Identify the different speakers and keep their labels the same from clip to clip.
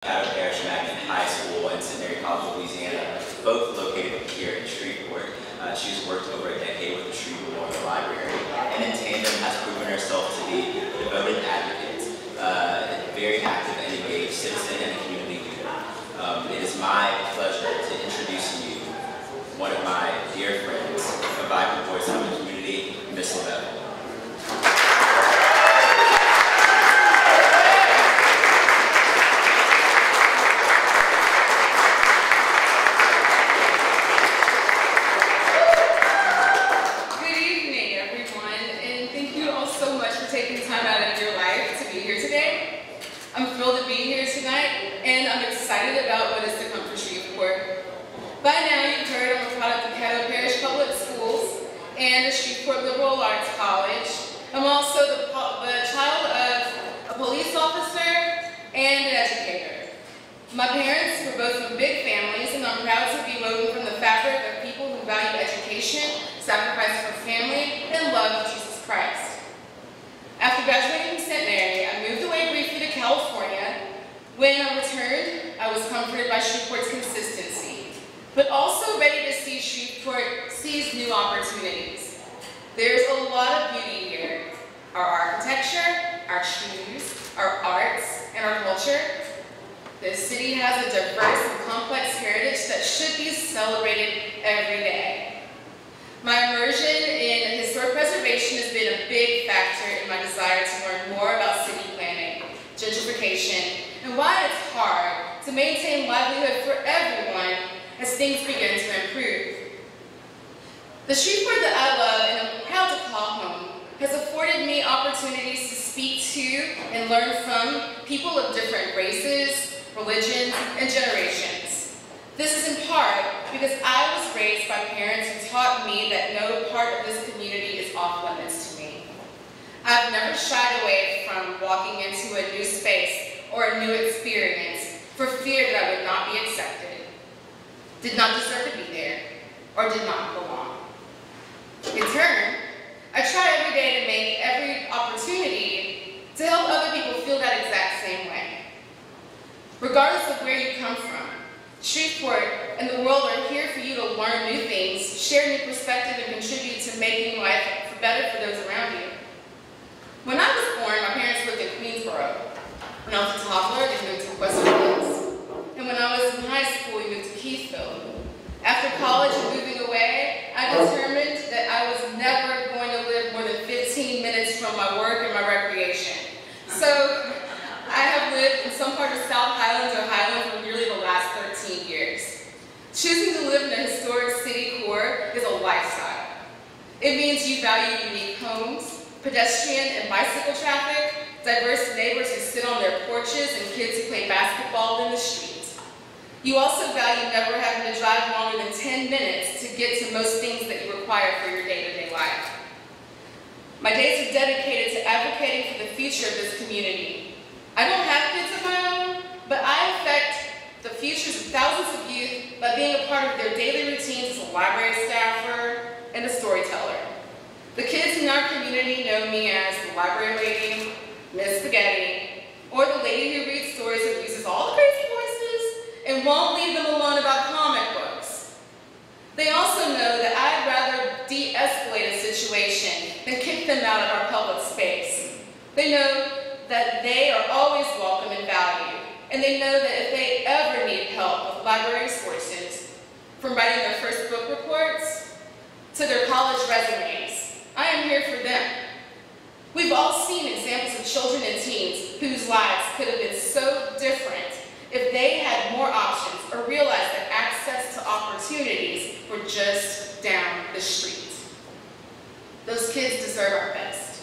Speaker 1: High School and St. Mary College, Louisiana, both located here in Shreveport. She's worked over a decade with the Shreveport Memorial Library, and in tandem has proven herself to be a devoted advocate, a very active and engaged citizen and community leader. It is my pleasure to introduce to you one of my dear friends, a vibrant voice of the community, Miss Levette.
Speaker 2: I'm thrilled to be here tonight, and I'm excited about what is to come for Shreveport. By now, you've heard I'm a product of Caddo Parish Public Schools and the Shreveport Liberal Arts College. I'm also the child of a police officer and an educator. My parents were both from big families, and I'm proud to be woven from the fabric of people who value education, sacrifice for family, and love of Jesus Christ. After graduating from St. Mary, I moved away briefly to California. When I returned, I was comforted by Shreveport's consistency, but also ready to see Shreveport seize new opportunities. There's a lot of beauty here. Our architecture, our shoes, our arts, and our culture. This city has a diverse and complex heritage that should be celebrated every day. My immersion in historic preservation has been a big factor in my desire to learn more about city planning, gentrification, and why it's hard to maintain livelihood for everyone as things begin to improve. The Shreveport that I love and I'm proud to call home has afforded me opportunities to speak to and learn from people of different races, religions, and generations. This is in part because I was raised by parents who taught me that no part of this community is off limits to me. I've never shied away from walking into a new space or a new experience for fear that I would not be accepted, did not deserve to be there, or did not belong. In turn, I try every day to make every opportunity to help other people feel that exact same way. Regardless of where you come from, Shreveport and the world are here for you to learn new things, share new perspective, and contribute to making life better for those around you. When I was born, my parents lived in Queensboro. When I was a toddler, they moved to West Hills. And when I was in high school, we moved to Keithville. After college and moving away, I determined that I was never going to live more than 15 minutes from my work and my recreation. So I have lived in some part of South Highlands or Highlands for nearly the last 13 years. Choosing to live in a historic city core is a lifestyle. It means you value unique homes, pedestrian and bicycle traffic, diverse neighbors who sit on their porches, and kids who play basketball in the streets. You also value never having to drive longer than 10 minutes to get to most things that you require for your day-to-day life. My days are dedicated to advocating for the future of this community. I don't have kids of my own, but I affect the futures of thousands of youth by being a part of their daily routines as a library staffer and a storyteller. The kids in our community know me as the library lady, Miss Spaghetti, or the lady who reads stories and uses all the crazy voices and won't leave them alone about comic books. They also know that I'd rather de-escalate a situation than kick them out of our public space. They know that they are always welcome and valued, and they know that if they ever need help with library resources, from writing their first book reports to their college resumes, I am here for them. We've all seen examples of children and teens whose lives could have been so different if they had more options or realized that access to opportunities were just down the street. Those kids deserve our best.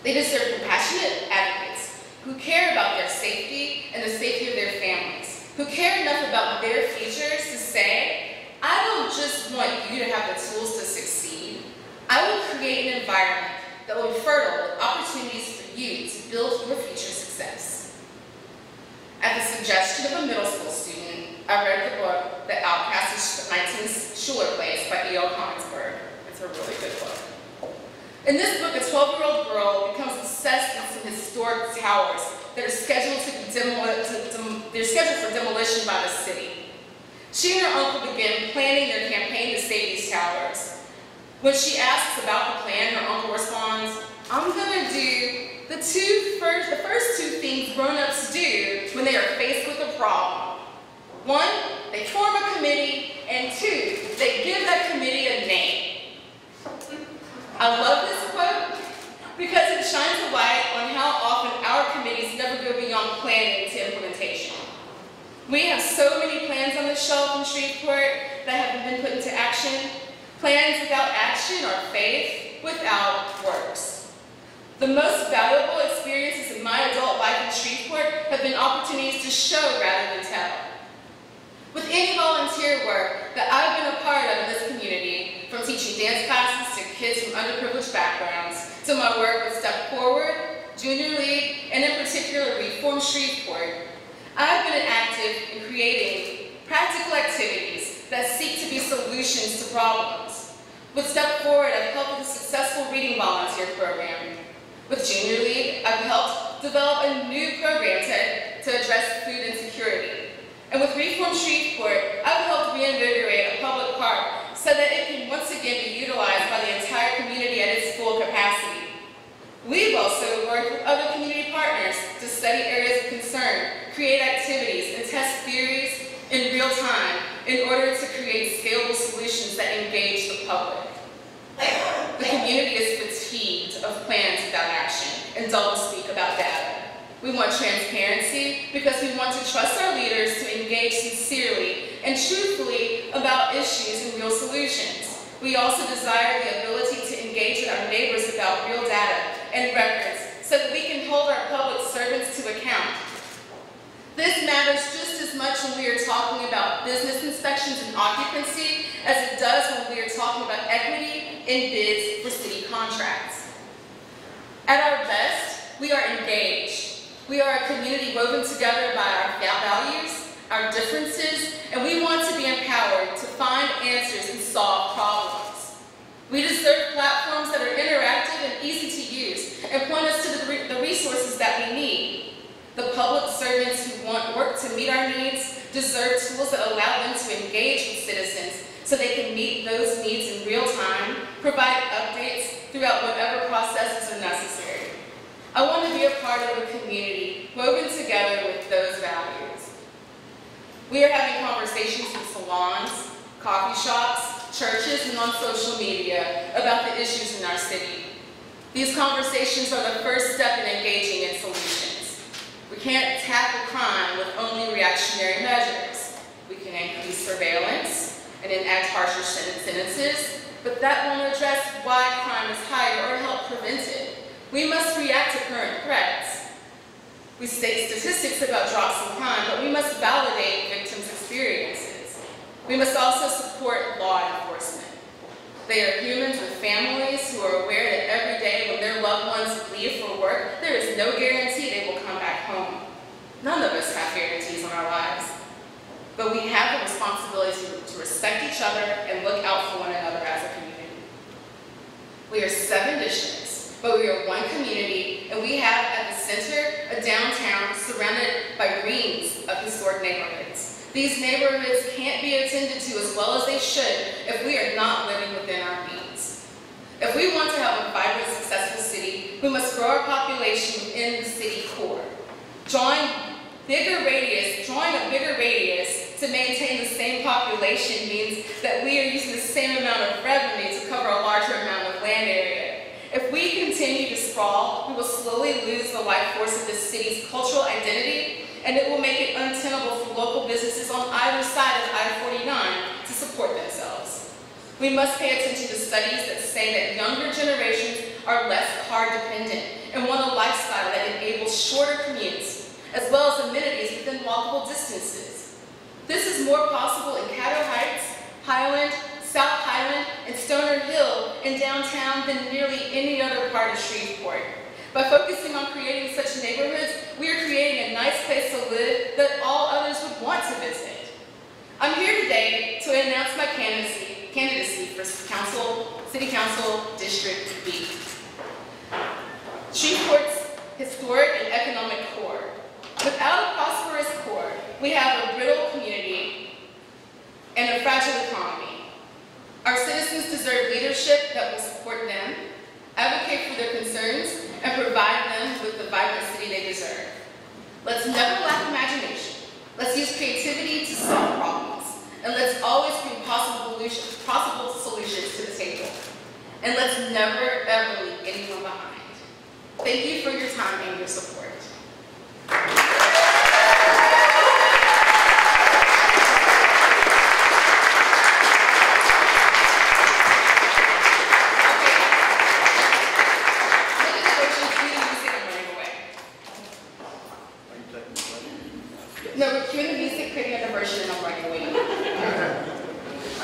Speaker 2: They deserve compassionate advocates who care about their safety and the safety of their families, who care enough about their futures to say, I don't just want you to have the tools to succeed. I will create an environment that will be fertile with opportunities for you to build your future success. At the suggestion of a middle school student, I read the book The Outcast of 19th Schuler Place by E.L. Konigsberg. It's a really good book. In this book, a 12-year-old girl becomes obsessed with some historic towers that are scheduled to be they're scheduled for demolition by the city. She and her uncle began planning their campaign to save these towers. When she asks about the plan, her uncle responds, "I'm gonna do the first two things grown-ups do when they are faced with a problem. One, they form a committee, and two, they give that committee a name." I love this quote because it shines a light on how often our committees never go beyond planning to implementation. We have so many plans on the shelf in Shreveport that haven't been put into action. Plans without action are faith without works. The most valuable experiences in my adult life in Shreveport have been opportunities to show rather than tell. With any volunteer work that I've been a part of in this community, from teaching dance classes to kids from underprivileged backgrounds, to my work with Step Forward, Junior League, and in particular Reform Shreveport, I've been active in creating practical activities that seek to be solutions to problems. With Step Forward, I've helped with a successful reading volunteer program. With Junior League, I've helped develop a new program to address food insecurity. And with Reform Shreveport, I've helped reinvigorate a public park so that it can once again be utilized by the entire community at its full capacity. We've also worked with other community partners to study areas of concern, create activities, and test theories in real time in order to create scalable solutions that engage the public. The community is fatigued of plans without action and doublespeak about data. We want transparency because we want to trust our leaders to engage sincerely and truthfully about issues and real solutions. We also desire the ability to engage with our neighbors about real data and records so that we can hold our public servants to account. This matters just as much when we are talking about business inspections and occupancy as it does when we are talking about equity in bids for city contracts. At our best, we are engaged. We are a community woven together by our values, our differences, and we want to be empowered to find answers and solve problems. We deserve platforms that are interactive and easy to use and point us to the resources that we need. The public servants who want work to meet our needs deserve tools that allow them to engage with citizens so they can meet those needs in real time, provide updates throughout whatever processes are necessary. I want to be a part of a community woven together with those values. We are having conversations in salons, coffee shops, churches, and on social media about the issues in our city. These conversations are the first step in engaging in solutions. We can't tackle crime with only reactionary measures. We can increase surveillance and enact harsher sentences, but that won't address why crime is higher or help prevent it. We must react to current threats. We state statistics about drops in crime, but we must validate victims' experiences. We must also support law enforcement. They are humans with families who are aware that every day when their loved ones leave for work, there is no guarantee they will come back home. None of us have guarantees on our lives, but we have the responsibility to respect each other and look out for one another as a community. We are 7 districts, but we are one community, and we have at the center a downtown surrounded by reams of historic neighborhoods. These neighborhoods can't be attended to as well as they should if we are not living within our means. If we want to have a vibrant, successful city, we must grow our population in the city core. Drawing a bigger radius to maintain the same population means that we are using the same amount of revenue to cover a larger amount of land area. If we continue to sprawl, we will slowly lose the life force of this city's cultural identity, and it will make it untenable for local businesses on either side of I-49 to support themselves. We must pay attention to studies that say that younger generations are less car dependent and want a lifestyle that enables shorter commutes, as well as amenities within walkable distances. This is more possible in Caddo Heights, Highland, South Highland, and Stoner Hill in downtown than nearly any other part of Shreveport. By focusing on creating such neighborhoods, we are creating a nice place to live that all others would want to visit. I'm here today to announce my candidacy for City Council District B. Shreveport's historic and economic core. Without a prosperous core, we have a brittle community and a fragile economy. Our citizens deserve leadership that will support them, advocate for their concerns, and provide them with the vibrant city they deserve. Let's never lack imagination. Let's use creativity to solve problems. And let's always bring possible solutions to the table. And let's never, ever leave anyone behind. Thank you for your time and your support. No, we're cueing the music, creating a diversion, and I'm running away.
Speaker 3: I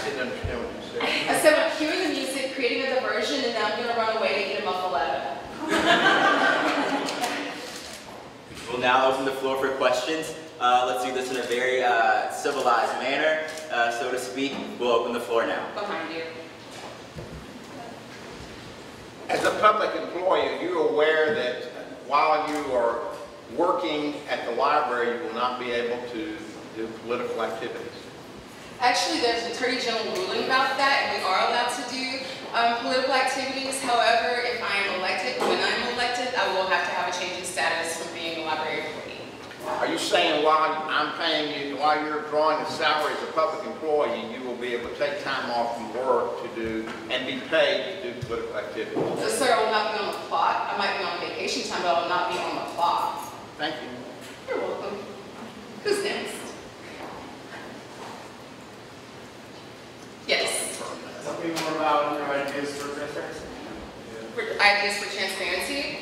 Speaker 3: didn't understand what you said.
Speaker 2: I said we're cueing the music, creating a diversion, and then I'm going to run away to eat a muffaletta.
Speaker 1: We'll now open the floor for questions. Let's do this in a very civilized manner, so to speak. We'll open the floor now.
Speaker 2: Behind you.
Speaker 3: As a public employee, are you aware that while you are working at the library, you will not be able to do political activities?
Speaker 2: Actually, there's an Attorney General ruling about that, and we are allowed to do political activities. However, if I am elected, when I'm elected, I will have to have a change in status from being a library employee.
Speaker 3: Are you saying while I'm paying you, while you're drawing a salary as a public employee, you will be able to take time off from work to do, and be paid to do political activities?
Speaker 2: So, sir, I will not be on the clock. I might be on vacation time, but I will not be on the clock.
Speaker 3: Thank you.
Speaker 2: You're welcome. Who's next? Yes.
Speaker 4: Tell me more about your ideas for transparency.
Speaker 2: Ideas for transparency.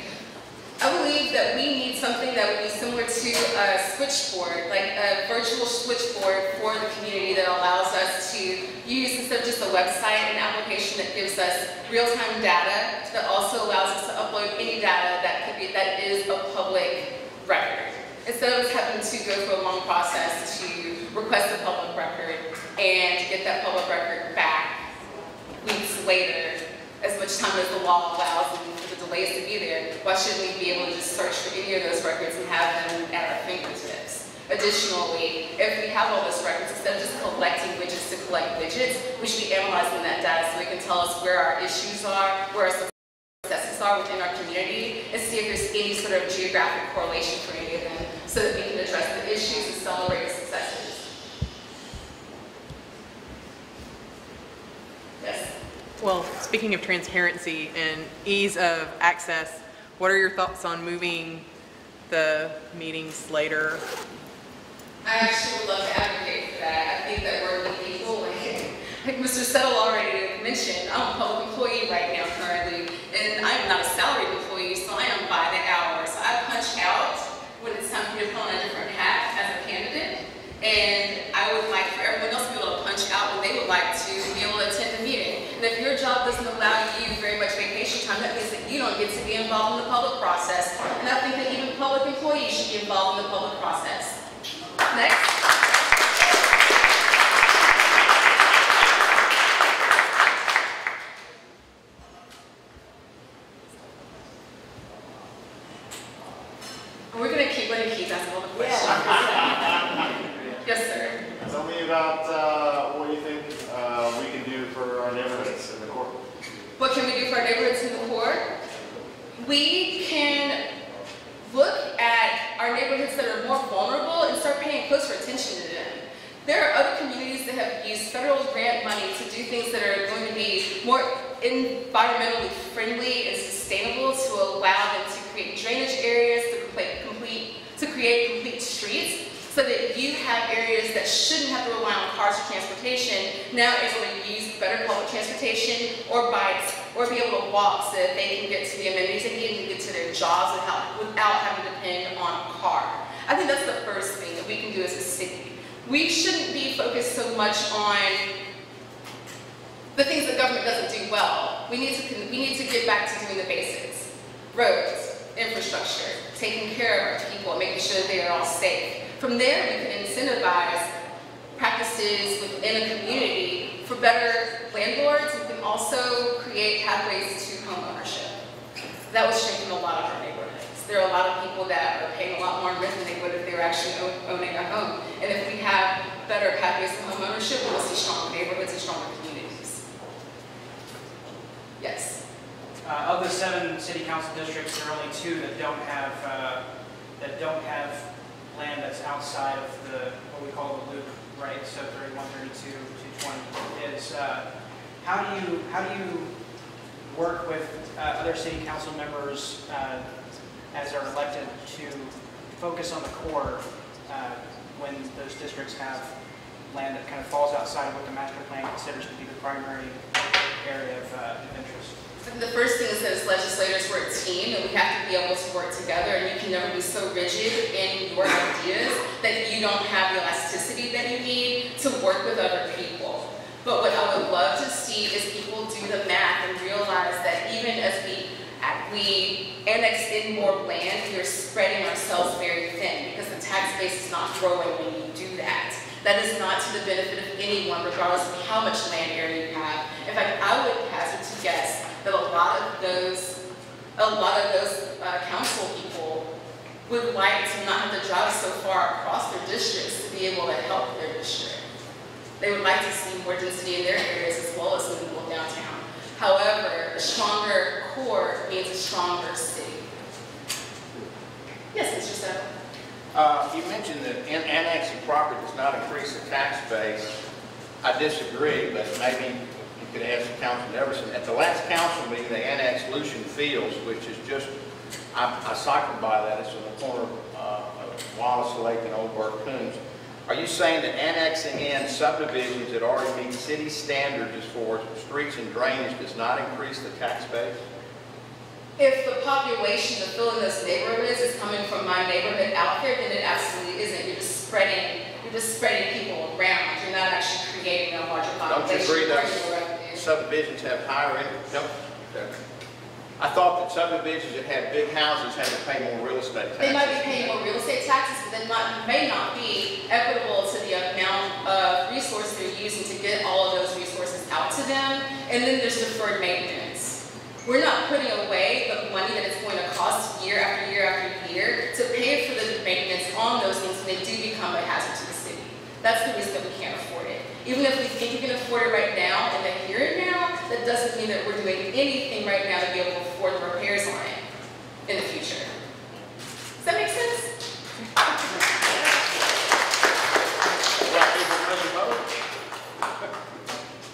Speaker 2: I believe that we need something that would be similar to a switchboard, like a virtual switchboard for the community that allows us to use, instead of just a website, an application that gives us real-time data that also allows us to upload any data that is a public record. Instead of us having to go through a long process to request a public record and get that public record back weeks later, as much time as the law allows and for the delays to be there, why shouldn't we be able to just search for any of those records and have them at our fingertips? Additionally, if we have all those records, instead of just collecting widgets to collect widgets, we should be analyzing that data so it can tell us where our issues are, where our successes are within our community, and see if there's any sort of geographic correlation for any of them so that we can address the issues and celebrate the successes. Yes?
Speaker 5: Well, speaking of transparency and ease of access, what are your thoughts on moving the meetings later?
Speaker 2: I actually would love to advocate for that. I think that we're the people, like Mr. Settle already mentioned, I'm a public employee right now currently, and I'm not a salaried employee, so I am by the hour. So I punch out when it's time for me to put on a different hat as a candidate, and I would like for everyone else to be able to punch out when they would like to be able to attend the meeting. And if your job doesn't allow you very much vacation time, that means that you don't get to be involved in the public process. And I think that even public employees should be involved in the public process. Next. We're going to keep asking all the questions. Yes, sir.
Speaker 4: Tell me about what you think we can do for our neighborhoods in the core.
Speaker 2: What can we do for our neighborhoods in the core? We can look at our neighborhoods that are more vulnerable and start paying closer attention to them. There are other communities that have used federal grant money to do things that are going to be more environmentally friendly and sustainable to allow them to create drainage areas, to create complete streets, so that you have areas that shouldn't have to rely on cars for transportation now able to use better public transportation or bikes or be able to walk so that they can get to the amenities they need to get to their jobs without having to depend on a car. I think that's the first thing that we can do as a city. We shouldn't be focused so much on the things that government doesn't do well. We need to get back to doing the basics. Roads, infrastructure, taking care of our people and making sure that they are all safe. From there, we can incentivize practices within a community for better landlords. We can also create pathways to home ownership. That would strengthen a lot of our neighborhoods. There are a lot of people that are paying a lot more rent than they would if they were actually owning a home. And if we have better pathways to home ownership, we'll see stronger neighborhoods and stronger communities. Yes?
Speaker 6: Of the 7 city council districts, there are only 2 that don't have land that's outside of the what we call the loop, right? So 31, 32, 220 is. How do you work with other city council members as they're elected to focus on the core when those districts have land that kind of falls outside of what the master plan considers to be the primary area of interest?
Speaker 2: The first thing is that as legislators, we're a team and we have to be able to work together, and you can never be so rigid in your ideas that you don't have the elasticity that you need to work with other people. But what I would love to see is people do the math and realize that even as we annex in more land, we are spreading ourselves very thin because the tax base is not growing when you do that. That is not to the benefit of anyone, regardless of how much land area you have. In fact, I would hazard to guess that a lot of those council people would like to not have to drive so far across their districts to be able to help their district. They would like to see more density in their areas as well as in the downtown. However, a stronger core means a stronger city. Yes, Mr. Settle?
Speaker 3: You mentioned that annexing property does not increase the tax base. I disagree, but maybe you could ask Councilman Everson. At the last council meeting, they annexed Lucian Fields, which is just, I cycled by that. It's on the corner of Wallace Lake and Old Burke Coons. Are you saying that annexing in subdivisions that already meet city standards as far as streets and drainage does not increase the tax base?
Speaker 2: If the population to fill in those neighborhoods is coming from my neighborhood out there, then it absolutely isn't. You're just spreading people around. You're not actually creating a larger population.
Speaker 3: Don't you agree that subdivisions have higher income? No. I thought that subdivisions that had big houses had to pay more real estate taxes.
Speaker 2: They might be paying more real estate taxes, but they may not be equitable to the amount of resources they're using to get all of those resources out to them. And then there's deferred maintenance. We're not putting away the money that it's going to cost year after year after year to pay for the maintenance on those things when they do become a hazard to the city. That's the reason that we can't afford it. Even if we think we can afford it right now and the here and now, that doesn't mean that we're doing anything right now to be able to afford the repairs on it in the future. Does that make sense?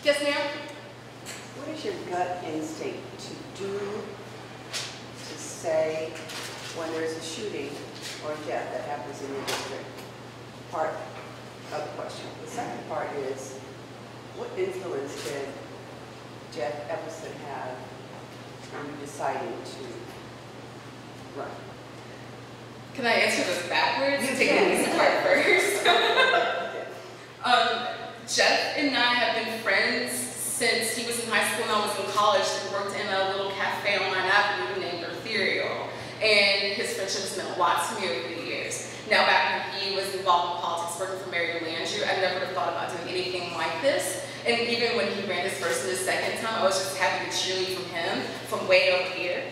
Speaker 2: Yes, ma'am?
Speaker 7: What is your gut instinct to do, to say, when there's a shooting or a death that happens in your district? Part of the question. The second part is, what influence did Jeff Epperson have on you deciding to run?
Speaker 2: Can I answer this backwards? Take the easy part first. Jeff and I have been friends since he was in high school and I was in college. We worked in a little cafe on Line Avenue named Ethereal. And his friendship has meant a lot to me over the years. Now, back when he was involved in politics, working for Mayor Landrieu, I never would have thought about doing anything like this. And even when he ran his first and his second time, I was just happy to cheerlead from him from way over here.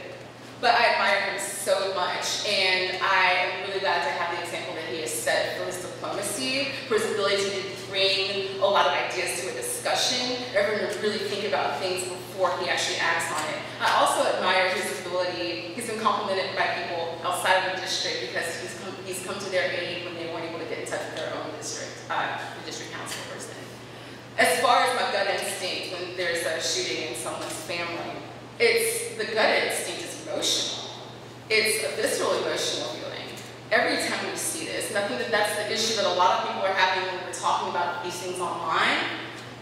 Speaker 2: But I admire him so much, and I am really glad to have the example that he has set for his diplomacy, for his ability to bring a lot of ideas to a discussion, everyone to really think about things before he actually acts on it. I also admire his ability. He's been complimented by people outside of the district because he's come to their aid when they weren't able to get in touch with their own district, the district council person. As far as my gut instinct when there's a shooting in someone's family, the gut instinct is emotional. It's a visceral emotional feeling. Every time we see this, and I think that's the issue that a lot of people are having when we're talking about these things online.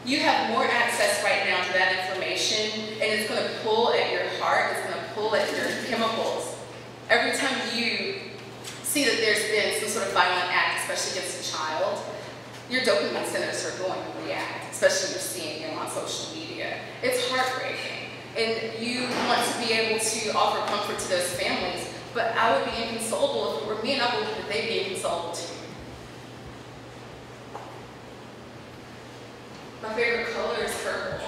Speaker 2: You have more access right now to that information, and it's going to pull at your heart, it's going to pull at your chemicals. Every time you see that there's been some sort of violent act, especially against a child, your dopamine centers are going to react, especially when you're seeing it on social media. It's heartbreaking. And you want to be able to offer comfort to those families, but I would be inconsolable if it were me, and I believe that they'd be inconsolable too. My favorite color is purple.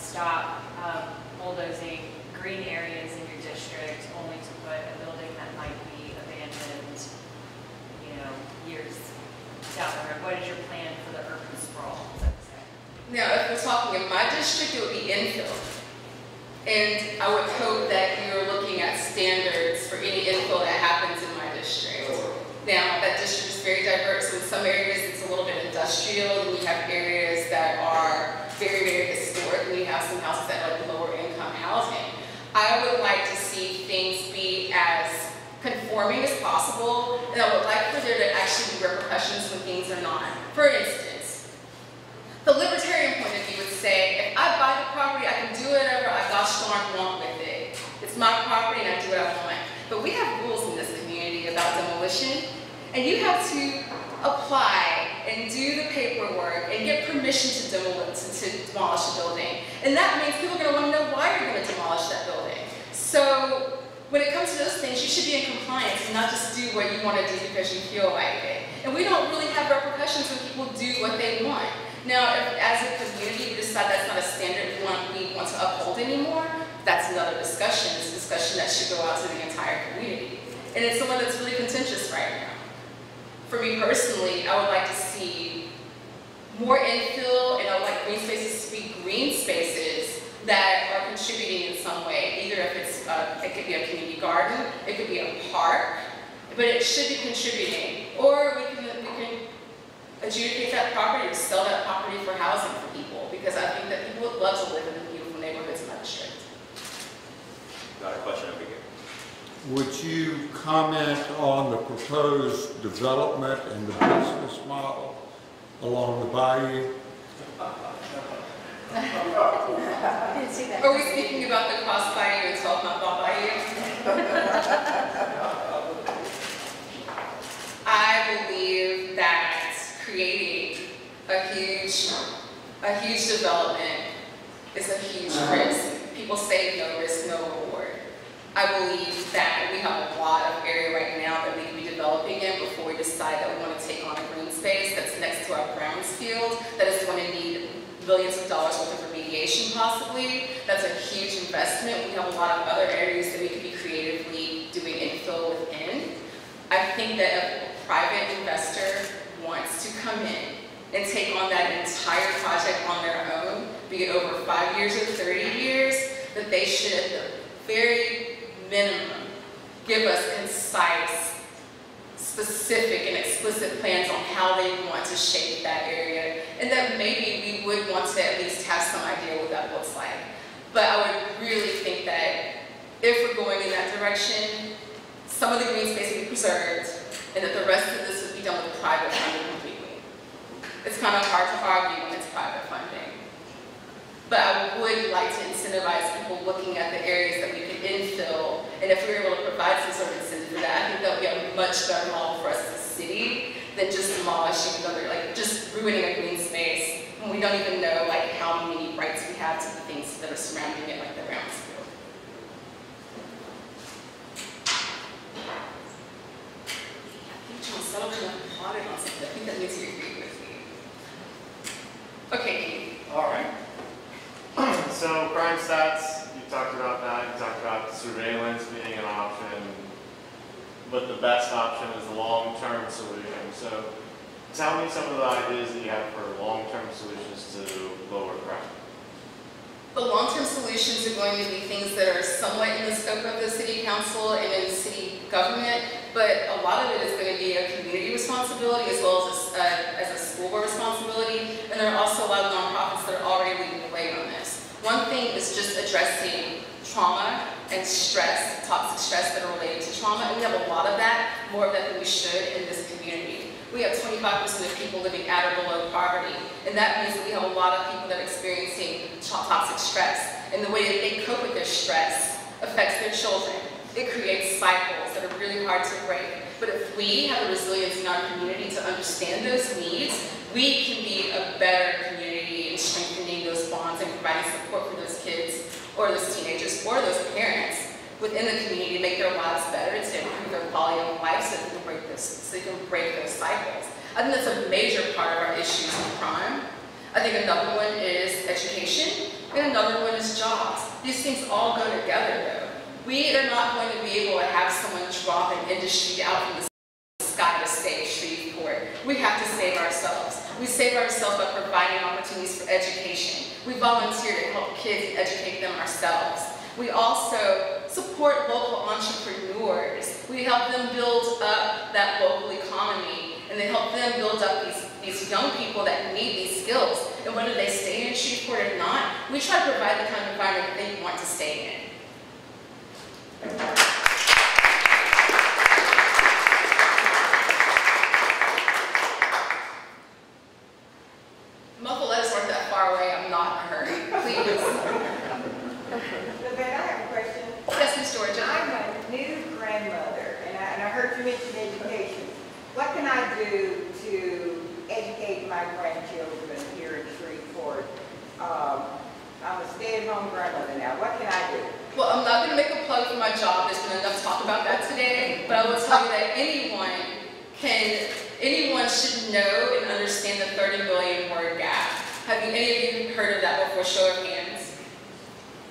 Speaker 8: stop bulldozing green areas in your district only to put a building that might be abandoned, you know, years down the road? What is your plan for the urban sprawl, so to say?
Speaker 2: Now, if we're talking in my district, it would be infill. And I would hope that you're looking at standards for any infill that happens in my district. Now, that district is very diverse. In some areas, it's a little bit industrial, and we have areas that are very, very historic, and we have some houses that are like lower income housing. I would like to see things be as conforming as possible, and I would like for there to actually be repercussions when things are not. For instance, the libertarian point of view would say, if I buy the property, I can do whatever I gosh darn want with it. It's my property and I do what I want. But we have rules in this community about demolition, and you have to apply and do the paperwork and get permission to demolish a building. And that means people are going to want to know why you're going to demolish that building. So when it comes to those things, you should be in compliance and not just do what you want to do because you feel like it. And we don't really have repercussions when people do what they want. Now, if as a community we decide that's not a standard we want to uphold anymore, that's another discussion. It's a discussion that should go out to the entire community. And it's the one that's really contentious right now. For me personally, I would like to see more infill, and I would like green spaces to be green spaces that are contributing in some way. Either if it's, it could be a community garden, it could be a park, but it should be contributing. Or we can adjudicate that property or sell that property for housing for people, because I think that people would love to live in the beautiful neighborhoods in my district.
Speaker 1: Got a question over here.
Speaker 9: Would you comment on the proposed development and the business model along the bayou?
Speaker 7: I didn't see that.
Speaker 2: Are we speaking about the cross bayou and 12 Mile bayou? I believe that creating a huge development is a huge risk. People say no risk, no reward. I believe that we have a lot of area right now that we can be developing in before we decide that we want to take on a green space that's next to our Browns field that is going to need billions of dollars worth of remediation possibly. That's a huge investment. We have a lot of other areas that we could be creatively doing infill within. I think that if a private investor wants to come in and take on that entire project on their own, be it over 5 years or 30 years, that they should at the very minimum give us concise, specific, and explicit plans on how they want to shape that area, and that maybe we would want to at least have some idea what that looks like. But I would really think that if we're going in that direction, some of the green space would be preserved, and that the rest of this would be done with private funding completely. It's kind of hard to argue when it's private funding. But I would like to incentivize people looking at the areas that we could infill, and if we were able to provide some sort of incentive for that, I think that would be a much better model for us as a city than just demolishing another, like just ruining a green space when we don't even know like how many rights we have to the things that are surrounding it, like the Browns field. I think John Sullivan applauded on something. I think that means you agree with me. Okay, Keith.
Speaker 4: All right. So crime stats, you talked about that. You talked about surveillance being an option, but the best option is the long-term solution. So tell me some of the ideas that you have for long-term solutions to lower crime.
Speaker 2: The long-term solutions are going to be things that are somewhat in the scope of the city council and in city government, but a lot of it is going to be a community responsibility as well as a school board responsibility, and there are also a lot of nonprofits that are already leading the way on this. One thing is just addressing trauma and stress, toxic stress that are related to trauma, and we have a lot of that, more of that than we should in this community. We have 25% of people living at or below poverty, and that means that we have a lot of people that are experiencing toxic stress, and the way that they cope with their stress affects their children. It creates cycles that are really hard to break. But if we have the resilience in our community to understand those needs, we can be a better community in strengthening those bonds and providing support for those kids or those teenagers or those parents within the community to make their lives better, to improve their quality of life so they can break those cycles. I think that's a major part of our issues in crime. I think another one is education. and another one is jobs. These things all go together though. We are not going to be able to have someone drop an industry out from the sky to save Shreveport. We have to save ourselves. We save ourselves by providing opportunities for education. We volunteer to help kids and educate them ourselves. We also support local entrepreneurs. We help them build up that local economy, and they help them build up these young people that need these skills. And whether they stay in Shreveport or not, we try to provide the kind of environment that they want to stay in. Muffled letters aren't that far away. I'm not in a hurry. Please.
Speaker 10: Levette, I have a question.
Speaker 2: Yes, Ms. Georgia.
Speaker 10: I'm a new grandmother, and I heard you mention education. What can I do to educate my grandchildren here in Shreveport? I'm a stay-at-home grandmother now. What can I do?
Speaker 2: Well, I'm not going to make a plug for my job. There's been enough talk about that today. But I will tell you that anyone should know and understand the 30 million word gap. Have any of you heard of that before? Show of hands.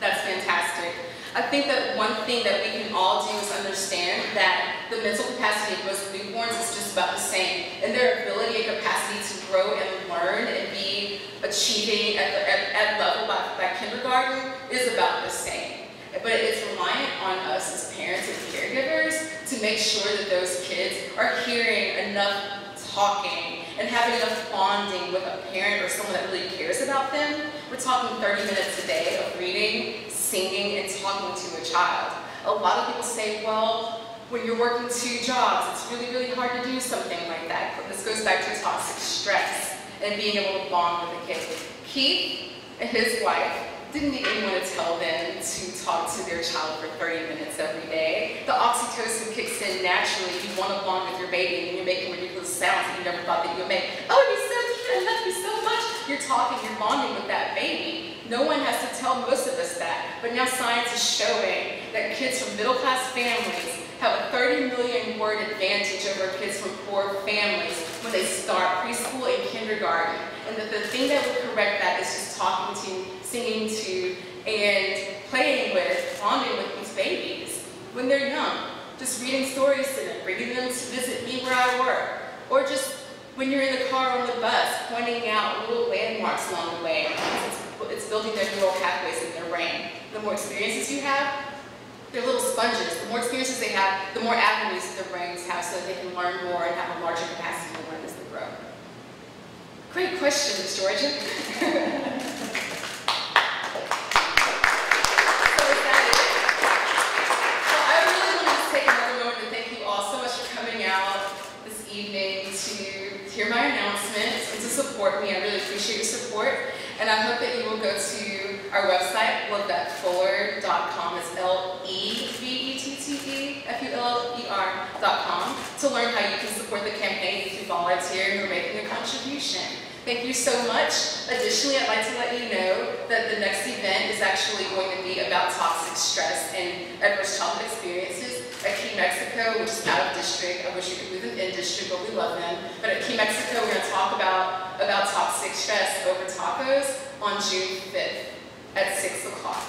Speaker 2: That's fantastic. I think that one thing that we can all do is understand that the mental capacity of most newborns is just about the same, and their ability and capacity to grow and learn and be achieving at level by kindergarten is about the same. But it's reliant on us as parents and caregivers to make sure that those kids are hearing enough talking and having enough bonding with a parent or someone that really cares about them. We're talking 30 minutes a day of reading, singing, and talking to a child. A lot of people say, well, when you're working 2 jobs, it's really, really hard to do something like that. But this goes back to toxic stress and being able to bond with a kid. Keith and his wife didn't need anyone to tell them to talk to their child for 30 minutes every day. The oxytocin kicks in naturally. You want to bond with your baby, and you're making ridiculous sounds that you never thought that you would make. Oh, you're so cute, I love you so much. You're talking, you're bonding with that baby. No one has to tell most of us that. But now science is showing that kids from middle-class families have a 30 million word advantage over kids from poor families when they start preschool and kindergarten. And that the thing that will correct that is just talking to, singing to, and playing with, bonding with these babies when they're young. Just reading stories to them, bringing them to visit me where I work, or just when you're in the car or on the bus, pointing out little landmarks along the way. It's building their neural pathways in their brain. The more experiences you have, they're little sponges. The more experiences they have, the more avenues that their brains have so that they can learn more and have a larger capacity to learn as they grow. Great question, Ms. Georgia. Hear my announcements and to support me. I really appreciate your support, and I hope that you will go to our website, levettefuller.com. It's LEVETTEFULLER.com to learn how you can support the campaign if you volunteer or making a contribution. Thank you so much. Additionally, I'd like to let you know that the next event is actually going to be about toxic stress and adverse childhood experiences at Key Mexico, which is out of district. I wish we could move them in district, but we love them. But at Key Mexico, we're going to talk about toxic stress over tacos on June 5th at 6 o'clock.